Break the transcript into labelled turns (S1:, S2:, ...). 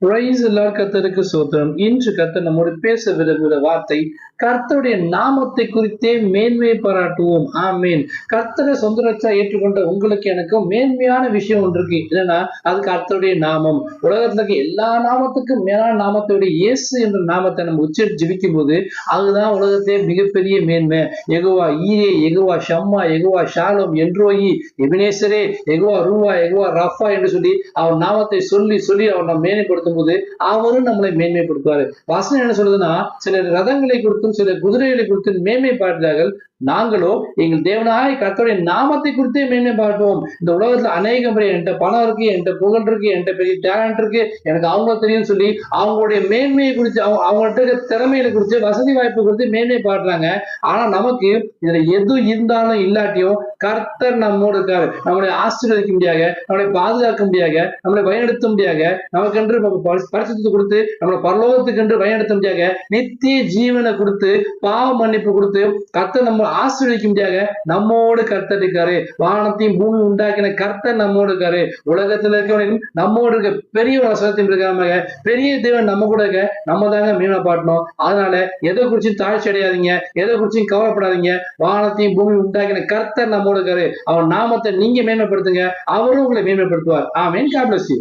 S1: Price எல்லாம் கர்த்தருக்கு சோத்திரம். இன்று கர்த்தர் நம்மோடு பேச விரும்புகிற வார்த்தை, கர்த்தருடைய நாமத்தை குறித்தே மேன்மையை பாராட்டுவோம். ஆமீன். கர்த்தரை சொந்த ரட்சா ஏற்றுக்கொண்ட உங்களுக்கு எனக்கும் மேன்மையான விஷயம் ஒன்று இருக்கு. என்னன்னா, அது கர்த்தருடைய நாமம். உலகத்துல இருக்க எல்லா நாமத்துக்கும் மேலான நாமத்துடைய இயேசு என்ற நாமத்தை நம்ம உச்சரித்து ஜெபிக்கும் போது அதுதான் உலகத்திலே மிகப்பெரிய மேன்மை. யெகோவா ஈரே, யெகோவா ஷம்மா, யெகோவா ஷாலோம், என்ரோயி, எபினேசரே, யெகோவா ரூவா, யெகோவா ரஃபா என்று சொல்லி அவர் நாமத்தை சொல்லி சொல்லி அவர் நம்ம மேன்மைப்படுத்தும் போது அவரும் நம்மளை மேன்மைப்படுத்துவாரு. வசனம் என்ன சொல்றதுன்னா, சிலர் ரதங்களை கொடுத்தும் சிலர் குதிரைகளை கொடுத்தும் மேன்மை பாடுகிறார்கள், நாங்களோ எங்கள் தேவனாய் கர்த்தருடைய நாமத்தை குறித்தே மேன்மை பாட்டுவோம். இந்த உலகத்துல அநேக முறை என்கிட்ட பணம் இருக்கு, என்கிட்ட புகழ் இருக்கு, என்கிட்ட பெரிய டேலண்ட் இருக்கு, எனக்கு அவங்க தெரியும் சொல்லி அவங்களுடைய மேன்மையை குறித்து அவங்கள்ட்ட இருக்க திறமைகளை குறித்து வசதி வாய்ப்பு குறித்து மேன்மை பாடுறாங்க. ஆனா நமக்கு இதுல எது இருந்தாலும் இல்லாட்டியும் கர்த்தர் நம்மோடு இருக்காரு. நம்மளை ஆசீர்வதிக்க முடியாத, நம்மளை பாதுகாக்க முடியாத, நம்மளை வழிநடத்த முடியாத, நமக்கென்று பரிசுத்தத்தை கொடுத்து நம்மளை பரலோகத்துக்கென்று வழிநடத்த முடியாத, நித்திய ஜீவனை கொடுத்து பாவ மன்னிப்பு கொடுத்து கர்த்தர் நம்ம ஆசீர்வதிக்க முடியாத நம்மோடு கர்த்தர் இருக்காரு. வானத்தையும் பூமி உண்டாக்கின கர்த்தர் நம்மோடு இருக்காரு. உலகத்துல இருக்கவனையும் நம்மோடு இருக்க பெரிய ஒரு வசனத்தையும் இருக்காம பெரிய தேவன் நம்ம கூட இருக்க நம்ம தாங்க மேன்மை பாட்டணும். அதனால எதை குறிச்சும் தாழ்ச்சி அடையாதீங்க, எதை குறிச்சும் கவலைப்படாதீங்க. வானத்தையும் பூமி உண்டாக்கின கர்த்தர் நம்மோடு இருக்காரு. அவர் நாமத்தை நீங்க மேன்மைப்படுத்துங்க, அவரும் உங்களை மேன்மைப்படுத்துவார். ஆமென். God bless you.